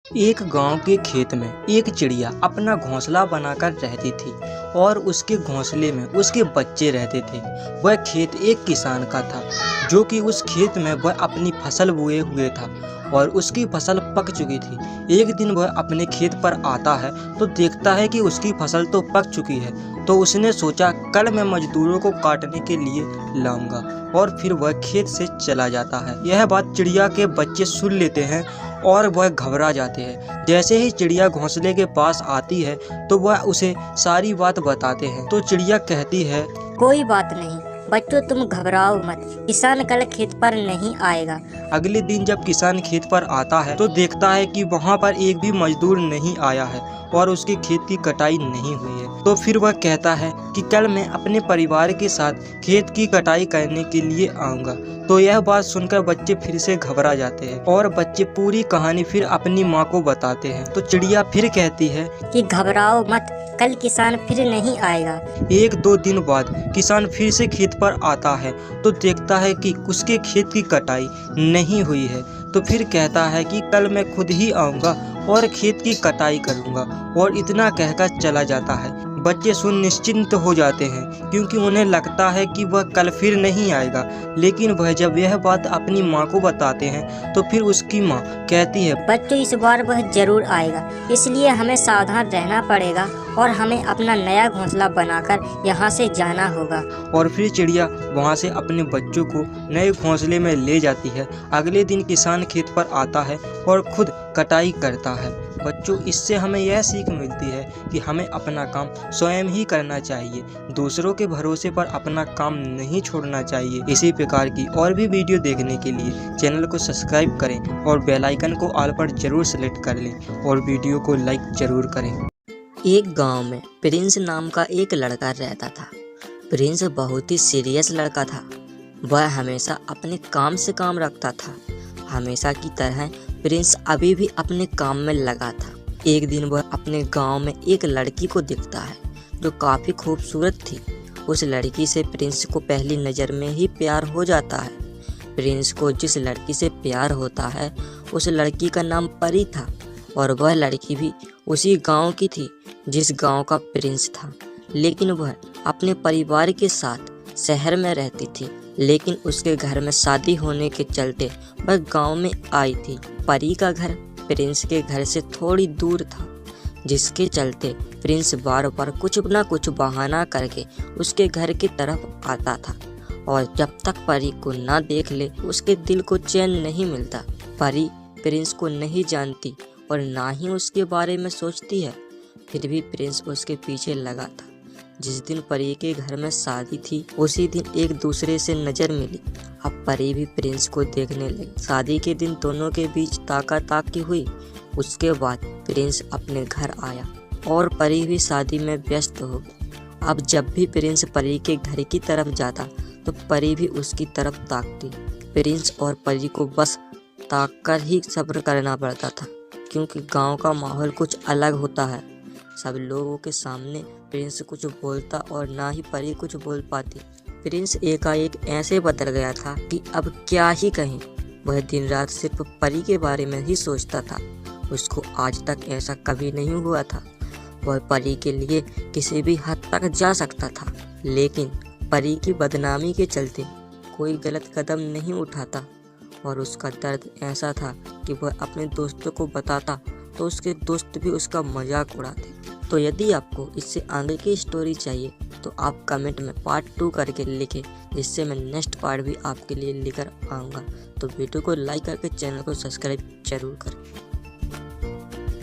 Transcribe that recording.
एक गांव के खेत में एक चिड़िया अपना घोंसला बनाकर रहती थी और उसके घोंसले में उसके बच्चे रहते थे। वह खेत एक किसान का था जो कि उस खेत में वह अपनी फसल बोए हुए था और उसकी फसल पक चुकी थी। एक दिन वह अपने खेत पर आता है तो देखता है कि उसकी फसल तो पक चुकी है। तो उसने सोचा कल मैं मजदूरों को काटने के लिए लाऊंगा और फिर वह खेत से चला जाता है। यह बात चिड़िया के बच्चे सुन लेते हैं और वह घबरा जाते हैं। जैसे ही चिड़िया घोंसले के पास आती है तो वह उसे सारी बात बताते हैं। तो चिड़िया कहती है, कोई बात नहीं बच्चों, तुम घबराओ मत, किसान कल खेत पर नहीं आएगा। अगले दिन जब किसान खेत पर आता है तो देखता है कि वहाँ पर एक भी मजदूर नहीं आया है और उसके खेत की कटाई नहीं हुई है। तो फिर वह कहता है कि कल मैं अपने परिवार के साथ खेत की कटाई करने के लिए आऊँगा। तो यह बात सुनकर बच्चे फिर से घबरा जाते हैं और बच्चे पूरी कहानी फिर अपनी माँ को बताते हैं। तो चिड़िया फिर कहती है कि घबराओ मत, कल किसान फिर नहीं आएगा। 1-2 दिन बाद किसान फिर से खेत पर आता है तो देखता है कि उसके खेत की कटाई नहीं हुई है। तो फिर कहता है कि कल मैं खुद ही आऊँगा और खेत की कटाई करूँगा और इतना कहकर चला जाता है। बच्चे सुन निश्चिंत हो जाते हैं क्योंकि उन्हें लगता है कि वह कल फिर नहीं आएगा। लेकिन वह जब यह बात अपनी माँ को बताते हैं तो फिर उसकी माँ कहती है, बच्चों इस बार वह जरूर आएगा, इसलिए हमें सावधान रहना पड़ेगा और हमें अपना नया घोंसला बनाकर यहाँ से जाना होगा। और फिर चिड़िया वहाँ से अपने बच्चों को नए घोंसले में ले जाती है। अगले दिन किसान खेत पर आता है और खुद कटाई करता है। बच्चों, इससे हमें यह सीख मिलती है कि हमें अपना काम स्वयं ही करना चाहिए, दूसरों के भरोसे पर अपना काम नहीं छोड़ना चाहिए। इसी प्रकार की और भी वीडियो देखने के लिए चैनल को सब्सक्राइब करें और बेल आइकन को ऑल पर जरूर सेलेक्ट कर लें और वीडियो को लाइक जरूर करें। एक गांव में प्रिंस नाम का एक लड़का रहता था। प्रिंस बहुत ही सीरियस लड़का था। वह हमेशा अपने काम से काम रखता था। हमेशा की तरह प्रिंस अभी भी अपने काम में लगा था। एक दिन वह अपने गांव में एक लड़की को देखता है जो काफ़ी खूबसूरत थी। उस लड़की से प्रिंस को पहली नज़र में ही प्यार हो जाता है। प्रिंस को जिस लड़की से प्यार होता है उस लड़की का नाम परी था और वह लड़की भी उसी गांव की थी जिस गांव का प्रिंस था। लेकिन वह अपने परिवार के साथ शहर में रहती थी। लेकिन उसके घर में शादी होने के चलते वह गांव में आई थी। परी का घर प्रिंस के घर से थोड़ी दूर था, जिसके चलते प्रिंस बार बार कुछ न कुछ बहाना करके उसके घर की तरफ आता था और जब तक परी को ना देख ले उसके दिल को चैन नहीं मिलता। परी प्रिंस को नहीं जानती और ना ही उसके बारे में सोचती है, फिर भी प्रिंस उसके पीछे लगा था। जिस दिन परी के घर में शादी थी उसी दिन एक दूसरे से नज़र मिली। अब परी भी प्रिंस को देखने लगी। शादी के दिन दोनों के बीच ताकी हुई। उसके बाद प्रिंस अपने घर आया और परी भी शादी में व्यस्त हो गई। अब जब भी प्रिंस परी के घर की तरफ जाता तो परी भी उसकी तरफ ताकती। प्रिंस और परी को बस ताक कर ही सब्र करना पड़ता था क्योंकि गांव का माहौल कुछ अलग होता है। सब लोगों के सामने प्रिंस कुछ बोलता और ना ही परी कुछ बोल पाती। प्रिंस एकाएक ऐसे बदल गया था कि अब क्या ही कहें। वह दिन रात सिर्फ परी के बारे में ही सोचता था। उसको आज तक ऐसा कभी नहीं हुआ था। वह परी के लिए किसी भी हद तक जा सकता था, लेकिन परी की बदनामी के चलते कोई गलत कदम नहीं उठाता और उसका दर्द ऐसा था कि वह अपने दोस्तों को बताता तो उसके दोस्त भी उसका मजाक उड़ाते। तो यदि आपको इससे आगे की स्टोरी चाहिए तो आप कमेंट में पार्ट 2 करके लिखें, जिससे मैं नेक्स्ट पार्ट भी आपके लिए लेकर आऊँगा। तो वीडियो को लाइक करके चैनल को सब्सक्राइब जरूर करें।